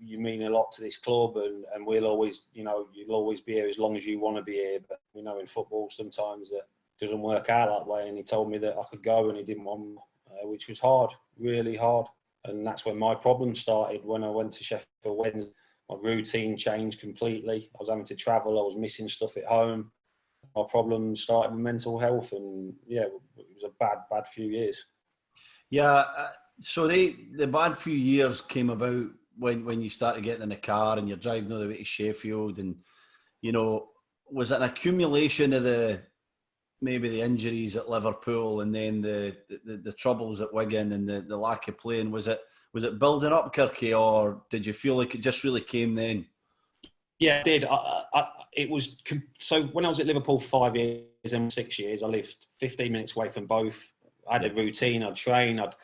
You mean a lot to this club, and we'll always, you'll always be here as long as you want to be here. But in football sometimes that doesn't work out that way. And he told me that I could go, and he didn't want me, which was hard, really hard. And that's when my problem started. When I went to Sheffield Wednesday, my routine changed completely. I was having to travel. I was missing stuff at home. My problems started with mental health, and it was a bad few years. Yeah, so the bad few years came about when you started getting in the car and you're driving all the way to Sheffield, and was it an accumulation of maybe the injuries at Liverpool, and then the troubles at Wigan, and the lack of playing? Was it building up, Kirky, or did you feel like it just really came then? Yeah, it did. It was so when I was at Liverpool for 5 years and 6 years, I lived 15 minutes away from both. I had a routine. I'd train. I'd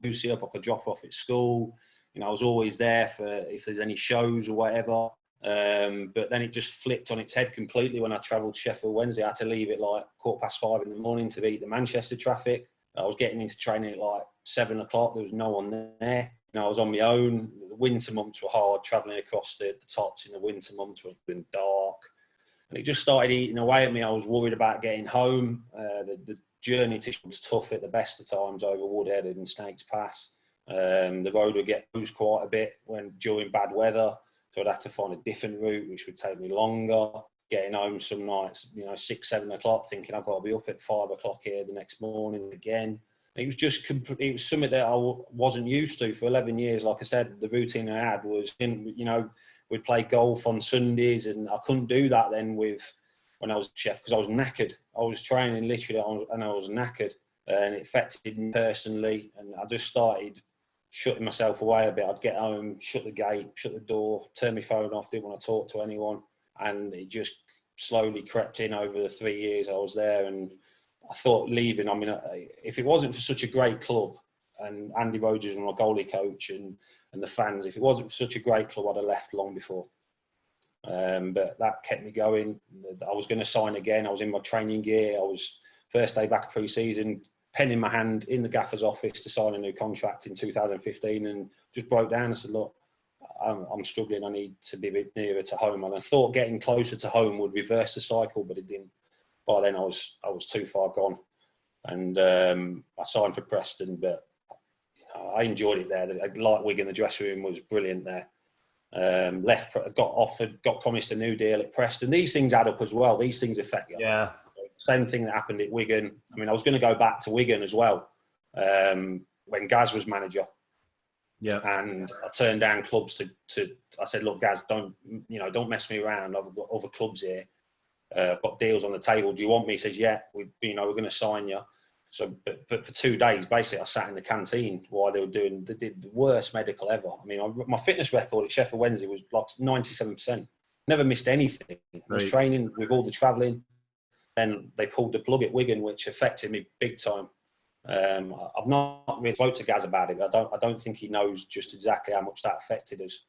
Lucy up. I could drop off at school. I was always there for if there's any shows or whatever. But then it just flipped on its head completely when I travelled to Sheffield Wednesday. I had to leave at like 5:15 in the morning to beat the Manchester traffic. I was getting into training at like 7 o'clock. There was no one there. I was on my own. The winter months were hard, travelling across the tops in the winter months. It had been dark. And it just started eating away at me. I was worried about getting home. The journey to was tough at the best of times over Woodhead and Snakes Pass. The road would get used quite a bit during bad weather. So I'd have to find a different route, which would take me longer. Getting home some nights, 6, 7 o'clock, thinking I've got to be up at 5 o'clock here the next morning again. It was something that I wasn't used to for 11 years. Like I said, the routine I had was, we'd play golf on Sundays, and I couldn't do that then when I was chef because I was knackered. I was training literally, and I was knackered, and it affected me personally. And I just started shutting myself away a bit. I'd get home, shut the gate, shut the door, turn my phone off, didn't want to talk to anyone. And it just slowly crept in over the 3 years I was there. And I thought leaving. I mean, if it wasn't for such a great club, and Andy Rogers was my goalie coach, and the fans, if it wasn't for such a great club, I'd have left long before. But that kept me going. I was going to sign again. I was in my training gear. I was first day back pre-season, pen in my hand in the gaffer's office to sign a new contract in 2015, and just broke down and said, look, I'm struggling. I need to be a bit nearer to home. And I thought getting closer to home would reverse the cycle, but it didn't. By then I was too far gone, and I signed for Preston. But I enjoyed it there. Like Wigan, the dressing room was brilliant there. Got promised a new deal at Preston. These things add up as well. These things affect you. Yeah. Same thing that happened at Wigan. I mean, I was going to go back to Wigan as well when Gaz was manager. Yeah. And I turned down clubs I said, look, Gaz, don't mess me around. I've got other clubs here. I've got deals on the table. Do you want me? He says, yeah, we're going to sign you. So, but for 2 days, basically, I sat in the they did the worst medical ever. I mean, my fitness record at Sheffield Wednesday was like 97%. Never missed anything. I was training with all the travelling. Then they pulled the plug at Wigan, which affected me big time. I've not really spoke to Gaz about it, but I don't think he knows just exactly how much that affected us.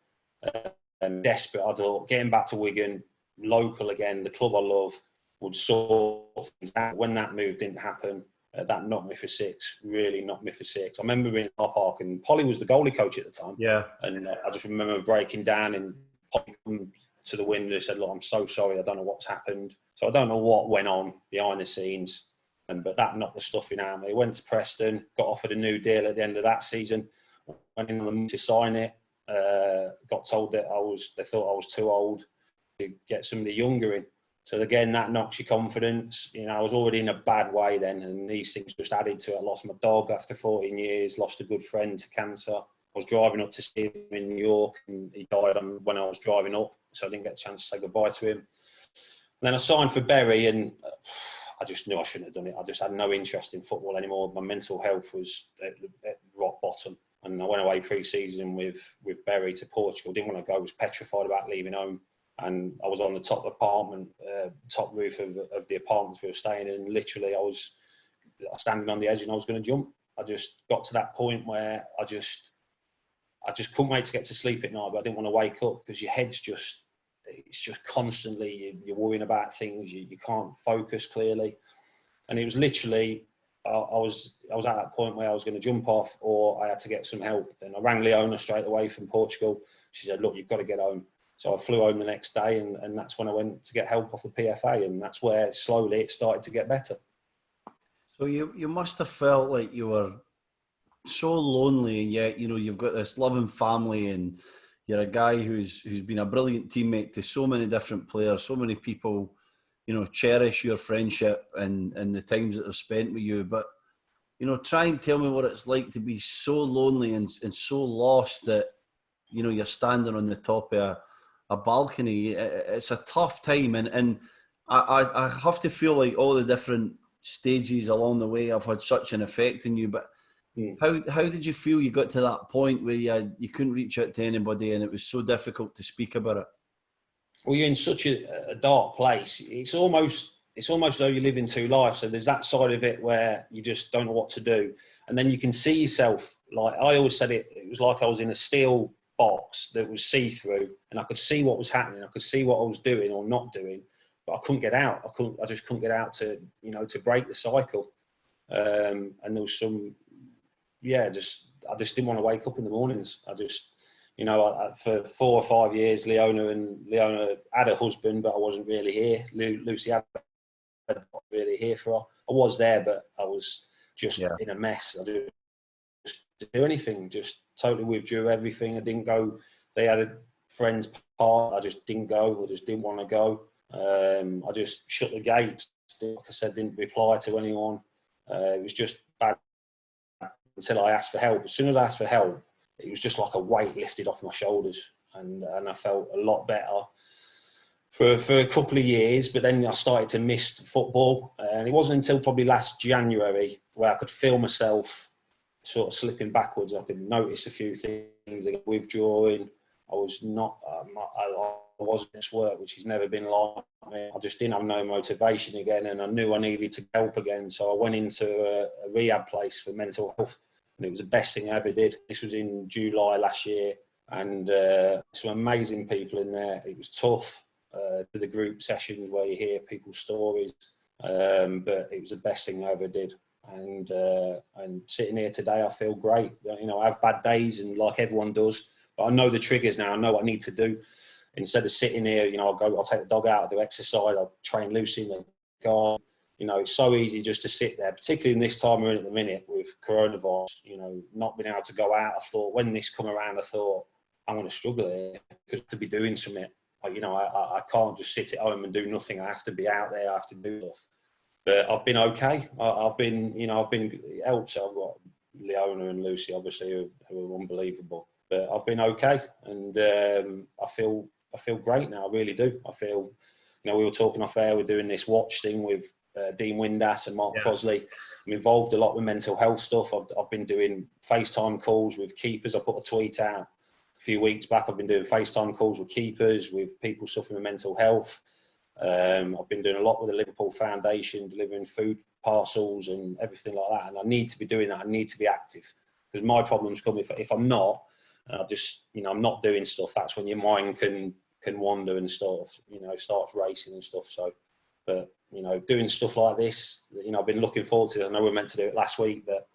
Desperate, I thought, getting back to Wigan, local again, the club I love, would sort things out. When that move didn't happen, that knocked me for six. Really knocked me for six. I remember being in the car park, and Polly was the goalie coach at the time. Yeah. And I just remember breaking down, and Polly come to the window and said, "Look, I'm so sorry. I don't know what's happened." So I don't know what went on behind the scenes, but that knocked the stuffing out of me. Went to Preston, got offered a new deal at the end of that season. Went in on the month to sign it. Got told that they thought I was too old to get somebody younger in. So again, that knocks your confidence. I was already in a bad way then, and these things just added to it. I lost my dog after 14 years, lost a good friend to cancer. I was driving up to see him in New York, and he died when I was driving up, so I didn't get a chance to say goodbye to him. And then I signed for Bury, and I just knew I shouldn't have done it. I just had no interest in football anymore. My mental health was at rock bottom. And I went away pre-season with Bury to Portugal. Didn't want to go. I was petrified about leaving home. And I was on the top roof of the apartments we were staying in. Literally, I was standing on the edge and I was going to jump. I just got to that point where I just couldn't wait to get to sleep at night, but I didn't want to wake up because your head's it's just constantly, you're worrying about things. You can't focus clearly. And it was literally, I was at that point where I was going to jump off, or I had to get some help. And I rang Leona straight away from Portugal. She said, "Look, you've got to get home." So I flew home the next day, and that's when I went to get help off the PFA, and that's where slowly it started to get better. So you must have felt like you were so lonely, and yet you've got this loving family, and you're a guy who's been a brilliant teammate to so many different players, so many people, cherish your friendship and the times that they've spent with you. But try and tell me what it's like to be so lonely and so lost that you're standing on the top of a balcony. It's a tough time, and I have to feel like all the different stages along the way have had such an effect on you. But how did you feel you got to that point where you couldn't reach out to anybody and it was so difficult to speak about it? Well, you're in such a dark place. It's almost as though you're living two lives. So there's that side of it where you just don't know what to do, and then you can see yourself. Like I always said, it was like I was in a steel box that was see-through, and I could see what was happening. I could see what I was doing or not doing, but I couldn't get out. I just couldn't get out to break the cycle. And there was I just didn't want to wake up in the mornings. I just, for 4 or 5 years, Leona had a husband, but I wasn't really here. Lucy had not really here for her. I was there, but I was just in a mess. I just didn't do anything. Just totally withdrew everything. I didn't go. They had a friend's party. I just didn't go. I just didn't want to go. I just shut the gates. Like I said, didn't reply to anyone. It was just bad until I asked for help. As soon as I asked for help, it was just like a weight lifted off my shoulders, and I felt a lot better for a couple of years. But then I started to miss football, and it wasn't until probably last January where I could feel myself sort of slipping backwards. I could notice a few things, like withdrawing. I was not. was against work, which has never been like me. I just didn't have no motivation again, and I knew I needed to help again. So I went into a rehab place for mental health, and it was the best thing I ever did. This was in July last year, and some amazing people in there. It was tough, the group sessions where you hear people's stories, but it was the best thing I ever did. And sitting here today, I feel great. You know, I have bad days, and like everyone does, but I know the triggers now. I know what I need to do. Instead of sitting here, you know, I'll take the dog out, I'll do exercise, I'll train Lucy in the garden. You know, it's so easy just to sit there, particularly in this time we're in at the minute with coronavirus, you know, not being able to go out. I thought, when this come around, I thought, I'm going to struggle here, because to be doing something, you know, I can't just sit at home and do nothing. I have to be out there, I have to do stuff. But I've been okay. I've been helped. I've got Leona and Lucy, obviously, who are unbelievable. But I've been okay, and I feel great now. I really do. I feel, you know, we were talking off air. We're doing this watch thing with Dean Windass and Mark Crosley. I'm involved a lot with mental health stuff. I've been doing FaceTime calls with keepers. I put a tweet out a few weeks back. I've been doing FaceTime calls with keepers, with people suffering with mental health. I've been doing a lot with the Liverpool Foundation, delivering food parcels and everything like that. And I need to be doing that. I need to be active, because my problems come if I'm not. I just, you know, I'm not doing stuff. That's when your mind can wander and starts racing and stuff. So, but you know, doing stuff like this, you know, I've been looking forward to it. I know we were meant to do it last week, but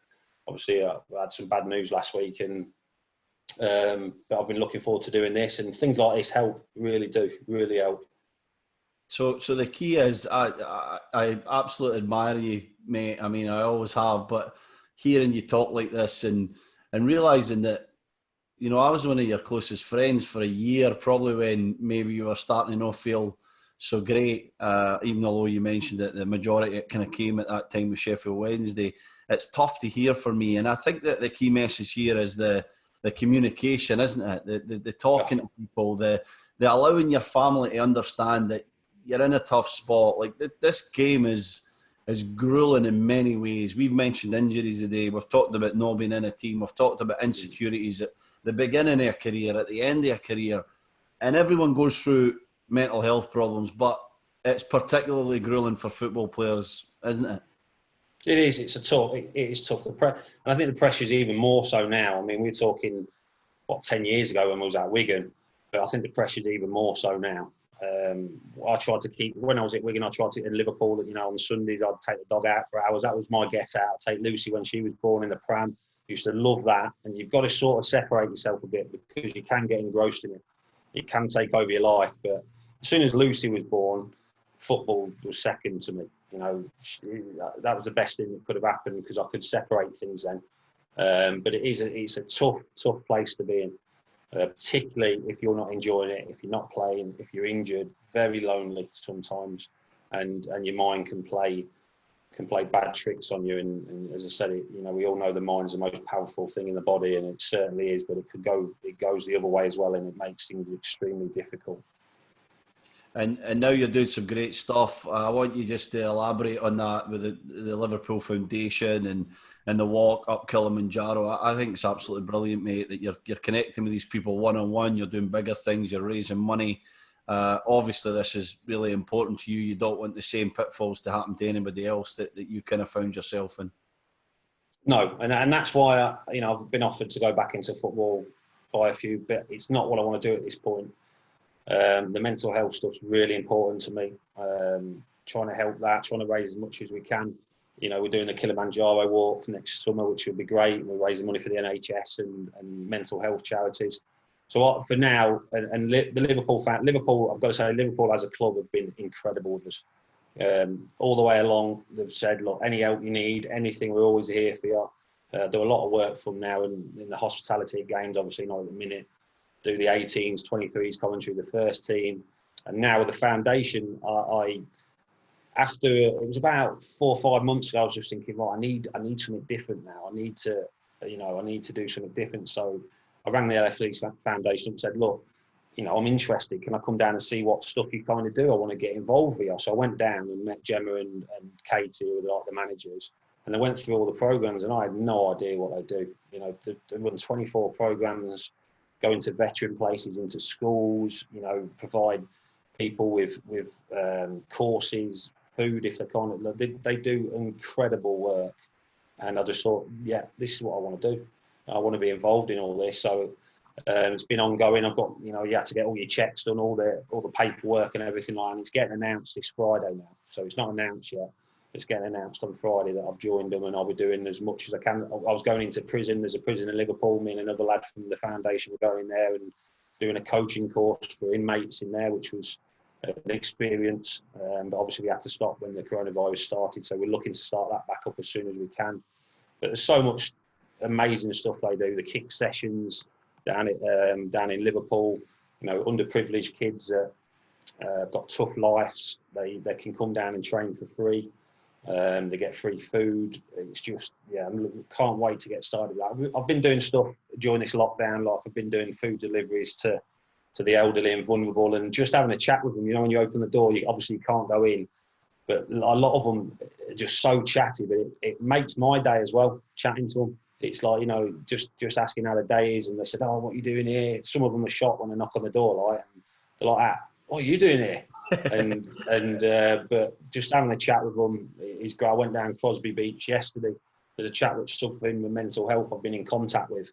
obviously I had some bad news last week, and but I've been looking forward to doing this, and things like this help, really help. So the key is, I absolutely admire you, mate. I mean, I always have, but hearing you talk like this and realising that, you know, I was one of your closest friends for a year, probably when maybe you were starting to not feel so great, even though you mentioned that the majority it kind of came at that time with Sheffield Wednesday. It's tough to hear for me, and I think that the key message here is the communication, isn't it? The talking to people, the allowing your family to understand that you're in a tough spot. Like, this game is grueling in many ways. We've mentioned injuries today. We've talked about not being in a team. We've talked about insecurities at the beginning of a career, at the end of a career. And everyone goes through mental health problems, but it's particularly grueling for football players, isn't it? It is. It is tough. And I think the pressure's even more so now. I mean, we're talking, 10 years ago when we was at Wigan, but I think the pressure's even more so now. I tried to keep, when I was at Wigan, I tried to, in Liverpool, you know, on Sundays, I'd take the dog out for hours. That was my get out. I'd take Lucy when she was born in the pram. Used to love that. And you've got to sort of separate yourself a bit, because you can get engrossed in it. It can take over your life. But as soon as Lucy was born, football was second to me. You know, that was the best thing that could have happened, because I could separate things then. But it's a tough place to be in. Particularly if you're not enjoying it, if you're not playing, if you're injured, very lonely sometimes, and your mind can play bad tricks on you. And as I said, you know, we all know the mind's the most powerful thing in the body, and it certainly is. But it goes the other way as well, and it makes things extremely difficult. And now you're doing some great stuff. I want you just to elaborate on that with the Liverpool Foundation and the walk up Kilimanjaro. I think it's absolutely brilliant, mate, that you're connecting with these people one-on-one. You're doing bigger things. You're raising money. Obviously, this is really important to you. You don't want the same pitfalls to happen to anybody else that you kind of found yourself in. No, and that's why I've been offered to go back into football by a few, but it's not what I want to do at this point. The mental health stuff's really important to me. Trying to help that, trying to raise as much as we can. You know, we're doing the Kilimanjaro walk next summer, which will be great. We're raising money for the NHS and mental health charities. So for now, and the Liverpool, I've got to say, Liverpool as a club have been incredible with us. All the way along, they've said, look, any help you need, anything, we're always here for you. Do a lot of work from now in the hospitality games, obviously not at the minute. Do the 18s, 23s commentary, the first team. And now with the foundation, after it was about 4 or 5 months ago, I was just thinking, right, I need something different now. I need to do something different. So I rang the LFL's Foundation and said, look, you know, I'm interested. Can I come down and see what stuff you kind of do? I want to get involved with you. So I went down and met Gemma and Katie, who were like the managers, and they went through all the programs, and I had no idea what they do. You know, they run 24 programs. go into veteran places, into schools, you know, provide people with courses, food if they can't. They do incredible work. And I just thought, yeah, this is what I want to do. I want to be involved in all this. So it's been ongoing. I've got, you know, you have to get all your checks done, all the paperwork and everything like that. And it's getting announced this Friday now. So it's not announced yet. It's getting announced on Friday that I've joined them, and I'll be doing as much as I can. I was going into prison. There's a prison in Liverpool. Me and another lad from the foundation were going there and doing a coaching course for inmates in there, which was an experience. But obviously we had to stop when the coronavirus started. So we're looking to start that back up as soon as we can. But there's so much amazing stuff they do. The kick sessions down in Liverpool, you know, underprivileged kids that got tough lives. They can come down and train for free. They get free food. It's just, yeah, I can't wait to get started with that. I've been doing stuff during this lockdown, like I've been doing food deliveries to the elderly and vulnerable, and just having a chat with them. You know, when you open the door, you obviously can't go in, but a lot of them are just so chatty, but it makes my day as well, chatting to them. It's like, you know, just asking how the day is, and they said, oh, what are you doing here? Some of them are shocked when they knock on the door, like, and they're like, ah, what are you doing here? But just having a chat with them is great. I went down Crosby Beach yesterday. There's a chap that's suffering with mental health I've been in contact with.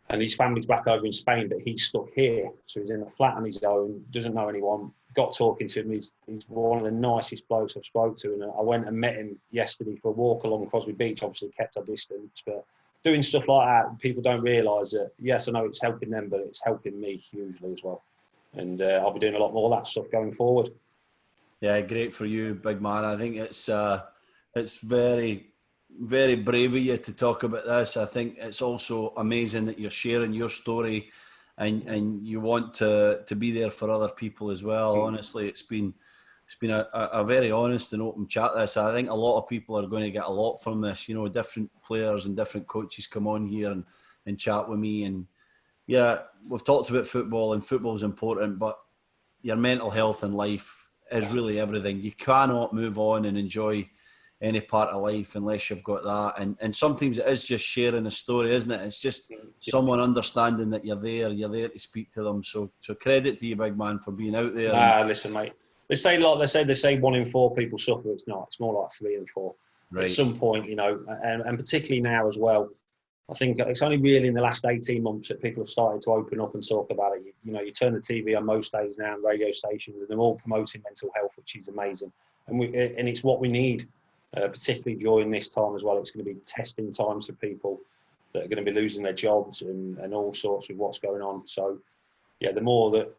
And his family's back over in Spain, but he's stuck here. So he's in a flat on his own, doesn't know anyone. Got talking to him. He's one of the nicest blokes I've spoke to. And I went and met him yesterday for a walk along Crosby Beach, obviously kept our distance. But doing stuff like that, people don't realise that, yes, I know it's helping them, but it's helping me hugely as well. And I'll be doing a lot more of that stuff going forward. Yeah, great for you, big man. I think it's very, very brave of you to talk about this. I think it's also amazing that you're sharing your story and you want to be there for other people as well. Honestly, it's been a very honest and open chat. This, I think a lot of people are going to get a lot from this. You know, different players and different coaches come on here and chat with me. And yeah, we've talked about football, and football is important, but your mental health and life is really everything. You cannot move on and enjoy any part of life unless you've got that. And sometimes it is just sharing a story, isn't it? It's just someone understanding that you're there to speak to them. So credit to you, big man, for being out there. Listen, mate. They say 1 in 4 people suffer. It's not. It's more like 3 in 4. Right. At some point, you know, and particularly now as well. I think it's only really in the last 18 months that people have started to open up and talk about it. You know, you turn the TV on most days now, and radio stations, and they're all promoting mental health, which is amazing. And it's what we need, particularly during this time as well. It's going to be testing times for people that are going to be losing their jobs and all sorts of what's going on. So, yeah, the more that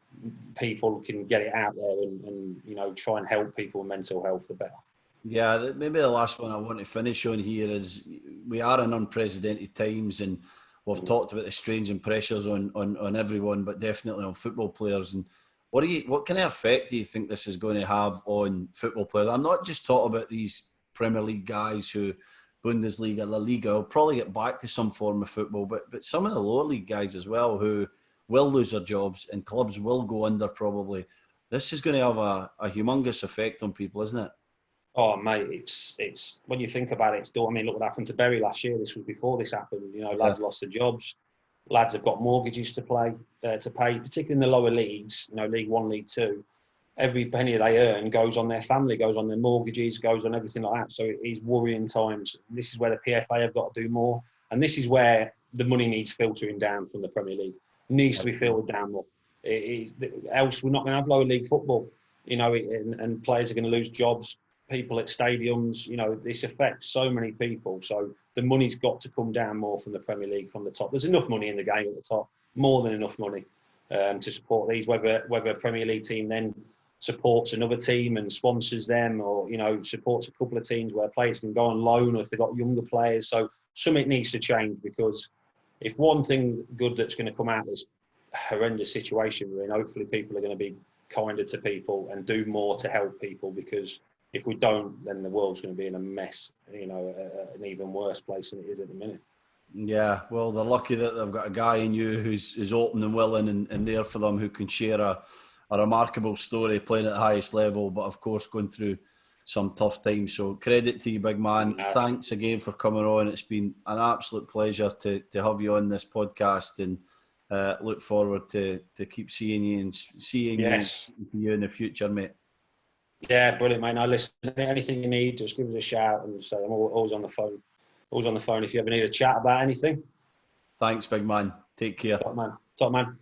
people can get it out there and you know, try and help people with mental health, the better. Yeah, maybe the last one I want to finish on here is we are in unprecedented times, and we've talked about the strains and pressures on everyone, but definitely on football players. And what kind of effect do you think this is going to have on football players? I'm not just talking about these Premier League guys who Bundesliga, La Liga will probably get back to some form of football, but some of the lower league guys as well who will lose their jobs and clubs will go under probably. This is going to have a humongous effect on people, isn't it? Oh, mate, it's when you think about it, I mean, look what happened to Bury last year. This was before this happened. You know, lads lost their jobs. Lads have got mortgages to pay, particularly in the lower leagues, you know, League One, League Two. Every penny they earn goes on their family, goes on their mortgages, goes on everything like that. So it is worrying times. This is where the PFA have got to do more. And this is where the money needs filtering down from the Premier League. It needs to be filtered down more. Else we're not going to have lower league football, you know, and players are going to lose jobs. People at stadiums, you know, this affects so many people. So the money's got to come down more from the Premier League, from the top. There's enough money in the game at the top, more than enough money to support these. Whether a Premier League team then supports another team and sponsors them, or, you know, supports a couple of teams where players can go on loan, or if they've got younger players. So something needs to change, because if one thing good that's going to come out of this horrendous situation we're in, hopefully people are going to be kinder to people and do more to help people, because if we don't, then the world's going to be in a mess, you know, an even worse place than it is at the minute. Yeah, well, they're lucky that they've got a guy in you who's open and willing and there for them, who can share a remarkable story, playing at the highest level, but of course going through some tough times. So credit to you, big man. Thanks again for coming on. It's been an absolute pleasure to have you on this podcast, and look forward to keep seeing you and seeing you in the future, mate. Yeah, brilliant, mate. Now, listen, anything you need, just give us a shout, and say I'm always on the phone. Always on the phone if you ever need a chat about anything. Thanks, big man. Take care. Top man.